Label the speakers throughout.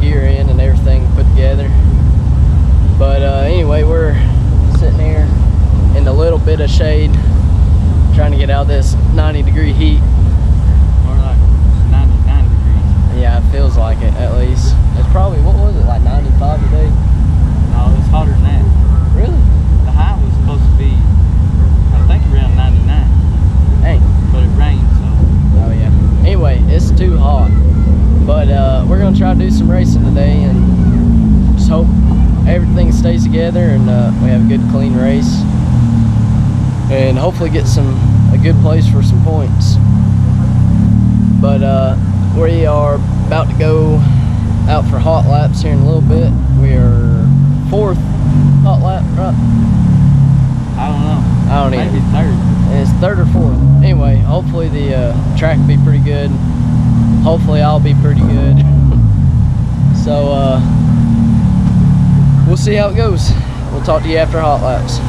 Speaker 1: gear in and everything put together. But anyway, we're sitting here in a little bit of shade, trying to get out of this 90-degree heat.
Speaker 2: Or like 99 degrees.
Speaker 1: Yeah, it feels like it at least. It's probably, what was it, like 95 today?
Speaker 2: No, it's hotter than that.
Speaker 1: Really?
Speaker 2: The high was supposed to be, I think, around 99.
Speaker 1: Dang.
Speaker 2: But it rained, so.
Speaker 1: Oh yeah. Anyway, it's too hot. But we're gonna try to do some racing today and just hope everything stays together and we have a good clean race. And hopefully get a good place for some points. But we are about to go out for hot laps here in a little bit. We are 4th hot lap, right?
Speaker 2: I don't know.
Speaker 1: I don't either.
Speaker 2: Maybe 3rd.
Speaker 1: It's 3rd or 4th. Anyway, hopefully the track will be pretty good. Hopefully I'll be pretty good. So we'll see how it goes. We'll talk to you after hot laps.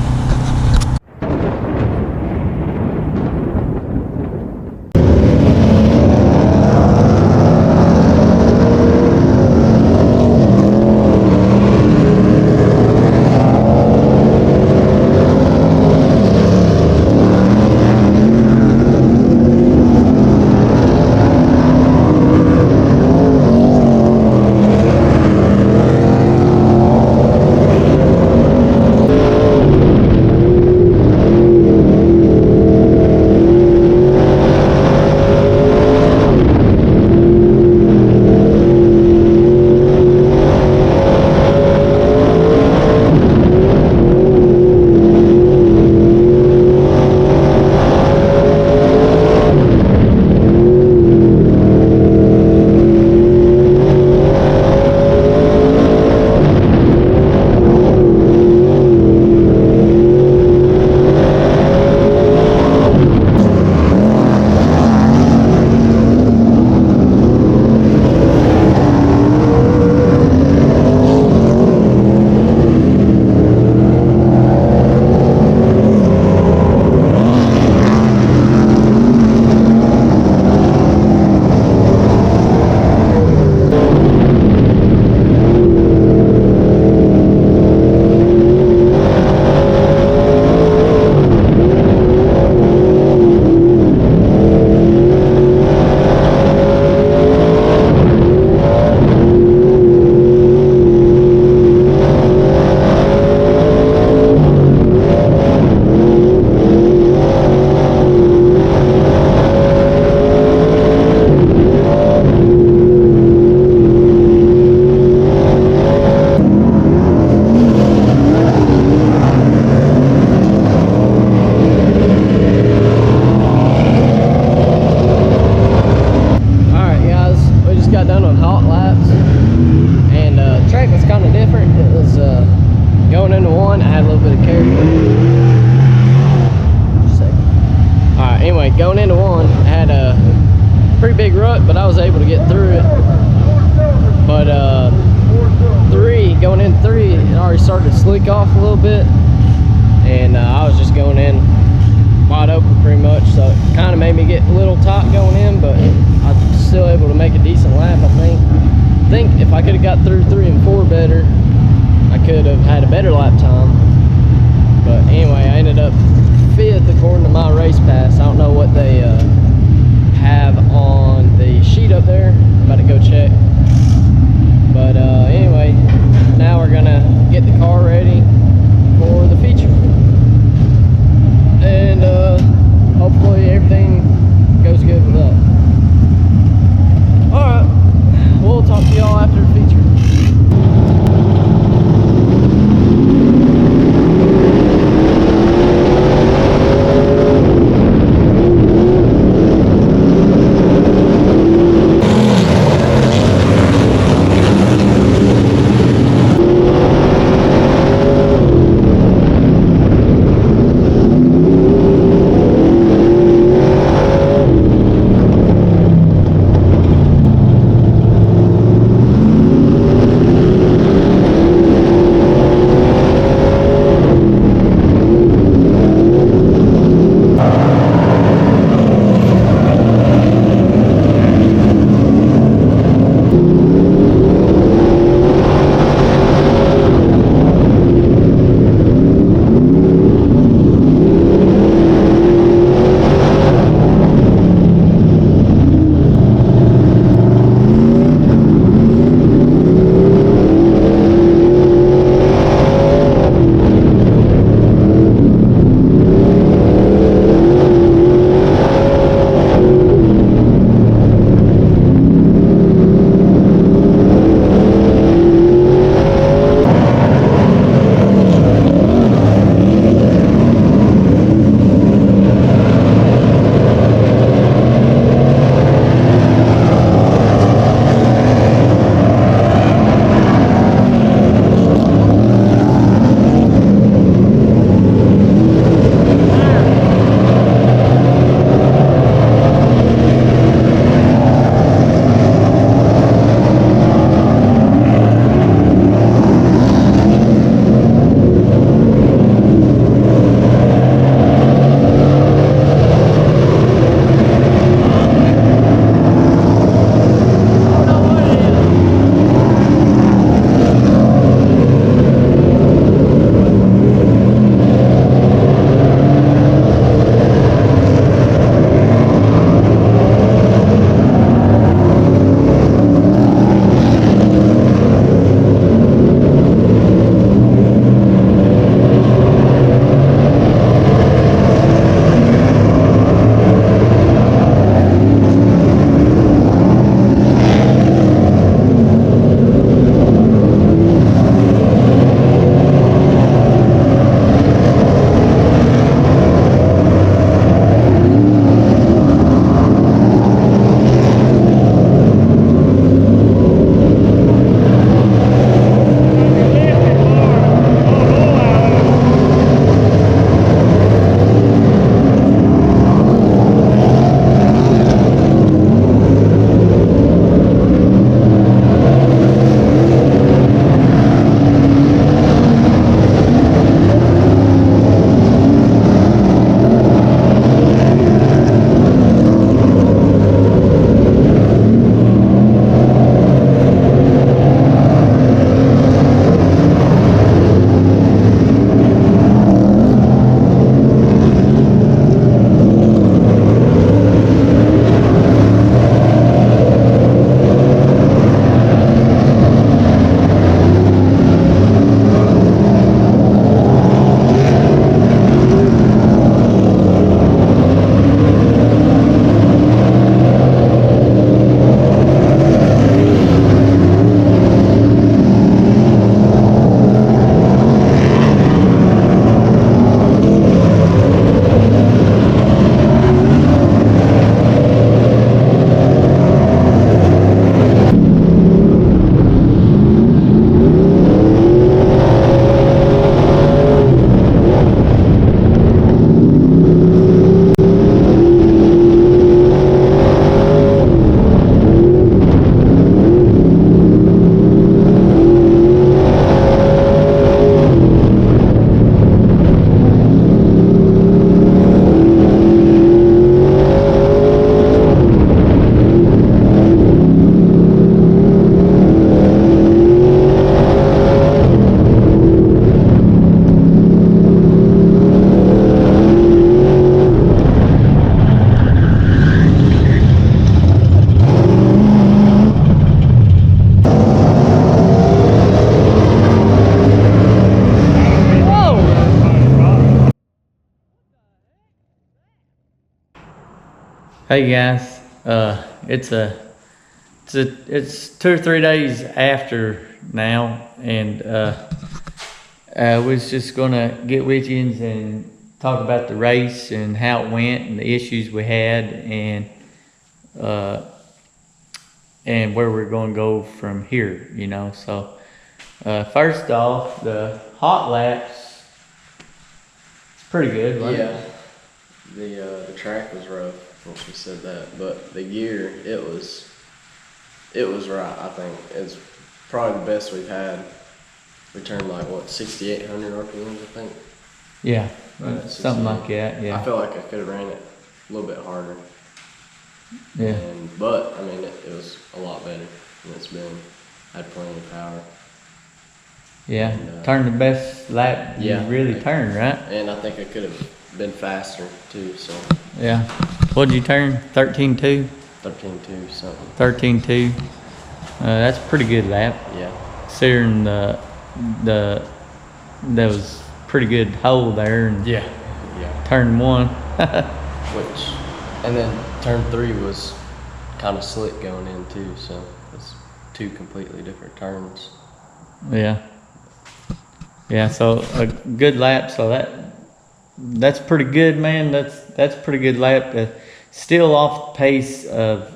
Speaker 1: Going into one, I had a pretty big rut, but I was able to get through it. But going in three, it already started to slick off a little bit, and I was just going in wide open pretty much, so it kind of made me get a little tight going in, but I was still able to make a decent lap. I think if I could have got through 3 and 4 better, I could have had a better lap time. But anyway, I ended up 5th according to my race pass. I don't know what they have on the sheet up there. I'm about to go check. But anyway, now we're gonna get the car ready for the feature, and hopefully everything goes good with that. All right, we'll talk to y'all after the feature.
Speaker 3: Hey guys, it's 2 or 3 days after now, and we was just gonna get with you and talk about the race and how it went and the issues we had, and where we're gonna go from here. You know, so first off, the hot laps, it's pretty good, wasn't it?
Speaker 1: Yeah, the track was rough once we said that, but the gear, it was right. I think it's probably the best we've had. We turned like what 6,800 RPMs, I think.
Speaker 3: Yeah,
Speaker 1: Right,
Speaker 3: something like that. Yeah,
Speaker 1: I feel like I could have ran it a little bit harder.
Speaker 3: yeah.
Speaker 1: But I mean, it was a lot better than it's been. Had plenty of power.
Speaker 3: Yeah,
Speaker 1: And,
Speaker 3: turn the best lap
Speaker 1: yeah,
Speaker 3: you really turned, right?
Speaker 1: And I think I could have been faster too. So
Speaker 3: Yeah. What'd you turn? 13.2?
Speaker 1: 13.2 something.
Speaker 3: 13.2. That's a pretty good lap.
Speaker 1: Yeah.
Speaker 3: Considering there was pretty good hole there, and
Speaker 1: Yeah.
Speaker 3: turn one.
Speaker 1: And then turn 3 was kind of slick going in too, so it's 2 completely different turns.
Speaker 3: Yeah. Yeah, so a good lap, so that's pretty good, man. That's a pretty good lap. Still off pace of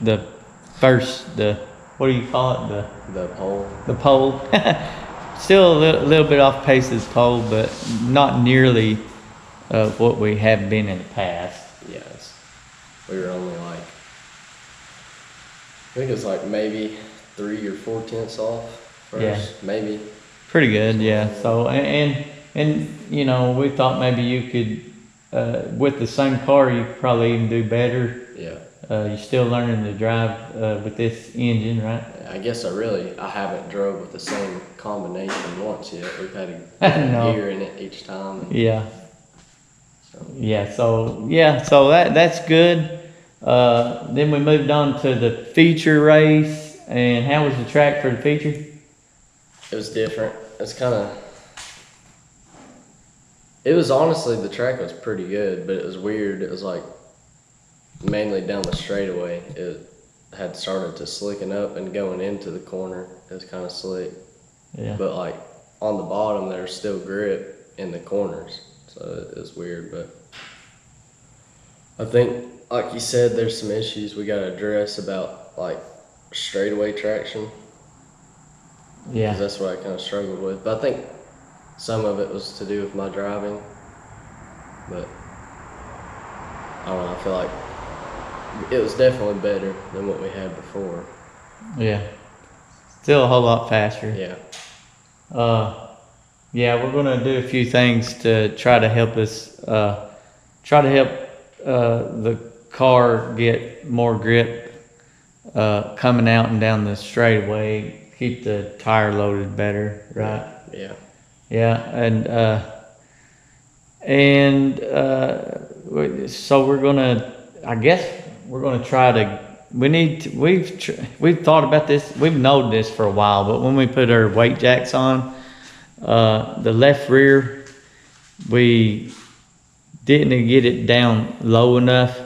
Speaker 3: the first, what do you call it?
Speaker 1: The pole.
Speaker 3: The pole. Still a little bit off pace as pole, but not nearly what we have been in the past.
Speaker 1: Yes. We were only like, I think it was like maybe 3 or 4 tenths off first.
Speaker 3: Yeah.
Speaker 1: Maybe.
Speaker 3: Pretty good, yeah. So and you know, we thought maybe you could with the same car you could probably even do better.
Speaker 1: Yeah.
Speaker 3: You're still learning to drive with this engine, right?
Speaker 1: I guess I haven't drove with the same combination once yet. We've had a
Speaker 3: No.
Speaker 1: gear in it each time. And
Speaker 3: Yeah.
Speaker 1: so.
Speaker 3: Yeah, so that's good. Then we moved on to the feature race, and how was the track for the feature?
Speaker 1: It was different. It was honestly, the track was pretty good, but it was weird. It was like mainly down the straightaway. It had started to slicken up, and going into the corner, it was kind of slick.
Speaker 3: Yeah.
Speaker 1: But like on the bottom, there's still grip in the corners, so it was weird. But I think, like you said, there's some issues we got to address about like straightaway traction.
Speaker 3: Yeah.
Speaker 1: 'Cause that's what I kind of struggled with. But I think some of it was to do with my driving. But I don't know, I feel like it was definitely better than what we had before.
Speaker 3: Yeah. Still a whole lot faster.
Speaker 1: Yeah.
Speaker 3: Yeah, we're gonna do a few things to try to help us, the car get more grip, coming out and down the straightaway, keep the tire loaded better, right?
Speaker 1: Yeah.
Speaker 3: Yeah, so we're gonna, I guess we're gonna try to, we've thought about this, we've known this for a while, but when we put our weight jacks on, the left rear, we didn't get it down low enough,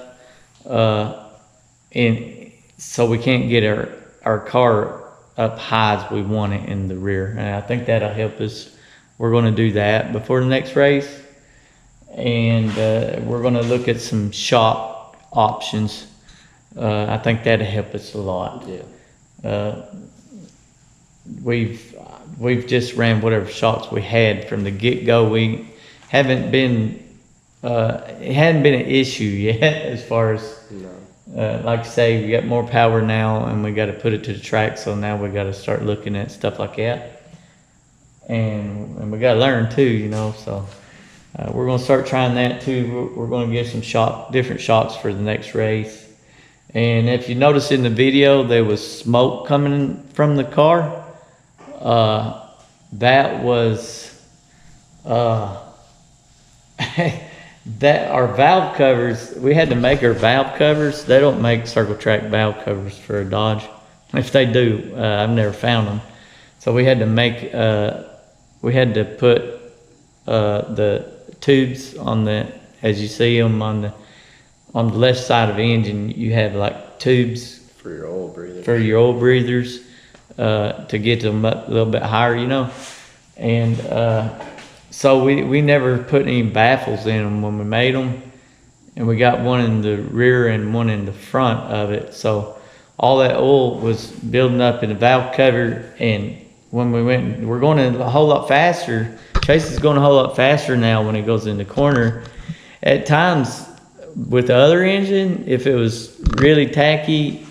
Speaker 3: and so we can't get our car up high as we want it in the rear, and I think that'll help us. We're going to do that before the next race, and we're going to look at some shock options. I think that'll help us a lot.
Speaker 1: Yeah.
Speaker 3: We've just ran whatever shocks we had from the get-go. We haven't been it hadn't been an issue yet as far as like I say, we got more power now, and we got to put it to the track. So now we got to start looking at stuff like that, and we got to learn too, you know. So we're gonna start trying that too. We're gonna get some different shocks for the next race. And if you notice in the video, there was smoke coming from the car. That was that our valve covers, we had to make our valve covers. They don't make circle track valve covers for a Dodge. If they do, I've never found them. So we had to make, we had to put the tubes on the, as you see them on the left side of the engine, you have like tubes
Speaker 1: For your oil breather.
Speaker 3: for your oil breathers to get them up a little bit higher, you know. And so we never put any baffles in them when we made them, and we got one in the rear and one in the front of it. So all that oil was building up in the valve cover, and when we're going a whole lot faster. Chase is going a whole lot faster now when it goes in the corner. At times with the other engine, if it was really tacky,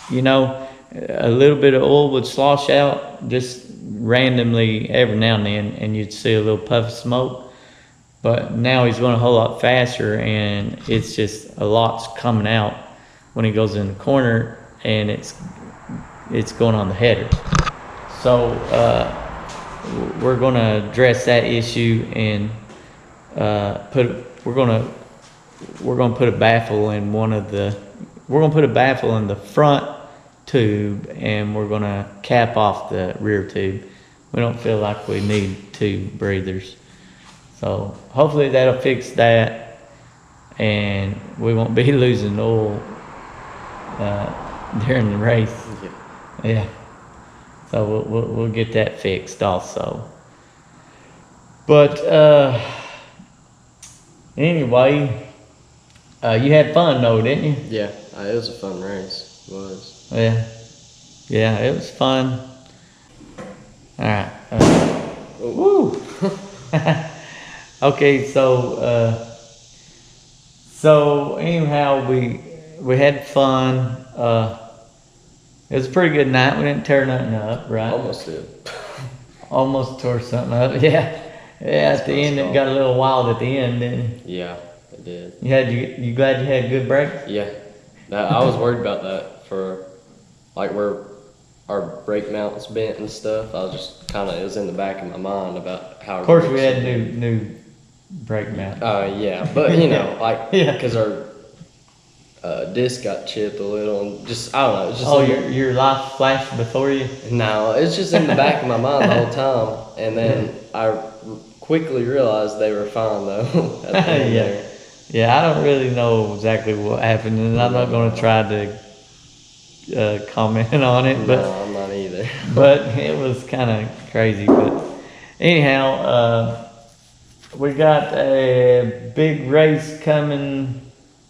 Speaker 3: you know, a little bit of oil would slosh out just randomly every now and then, and you'd see a little puff of smoke. But now he's going a whole lot faster, and it's just a lot's coming out when he goes in the corner, and it's going on the header. So we're going to address that issue, and we're going to put a baffle in the front tube, and we're going to cap off the rear tube. We don't feel like we need two breathers. So hopefully that'll fix that, and we won't be losing oil during the race. Yeah. So we'll get that fixed also. But anyway, you had fun though, didn't you?
Speaker 1: Yeah, it was a fun race. It was.
Speaker 3: Yeah, it was fun. All right. Woo. Okay, so anyhow, we had fun. It was a pretty good night. We didn't tear nothing up, right?
Speaker 1: Almost did.
Speaker 3: Almost tore something up. Yeah. At the end, it got a little wild at the end, didn't it?
Speaker 1: Yeah, it did.
Speaker 3: You glad you had good brakes?
Speaker 1: Yeah, I was worried about that for like where our brake mounts bent and stuff. I was just it was in the back of my mind about how.
Speaker 3: Of course, we had new brake mount.
Speaker 1: Yeah, but you know, like
Speaker 3: Yeah.
Speaker 1: because our disc got chipped a little, and just I don't know. It's just
Speaker 3: Oh, your light flashed before you?
Speaker 1: No, it's just in the back of my mind the whole time, and then I quickly realized they were fine though. At the end
Speaker 3: Yeah.
Speaker 1: there.
Speaker 3: Yeah, I don't really know exactly what happened, and I'm not going to try to comment on it, but
Speaker 1: No, I'm not either.
Speaker 3: but it was kind of crazy. But anyhow, we got a big race coming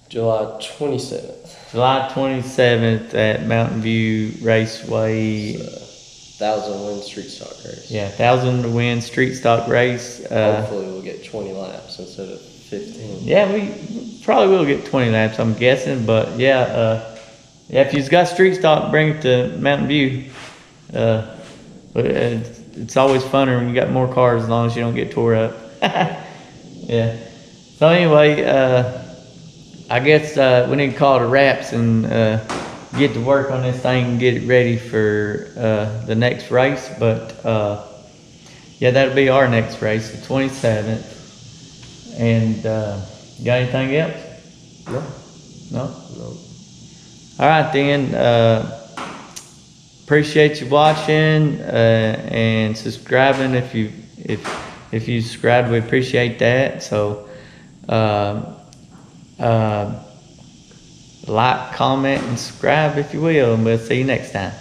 Speaker 1: July 27th.
Speaker 3: July 27th at Mountain View Raceway.
Speaker 1: 1,000 win street stock race.
Speaker 3: Yeah, 1,000 win street stock race.
Speaker 1: Hopefully we'll get 20 laps instead of 15.
Speaker 3: Yeah, we probably will get 20 laps, I'm guessing. But yeah, if you've got street stock, bring it to Mountain View. But it's always funner when you got more cars, as long as you don't get tore up. Yeah. So anyway, I guess we need to call it a wraps and get to work on this thing and get it ready for the next race. But yeah, that'll be our next race, the 27th. And you got anything else? No?
Speaker 1: No.
Speaker 3: All right then. Appreciate you watching and subscribing. If you subscribed, we appreciate that. So like, comment, and subscribe if you will, and we'll see you next time.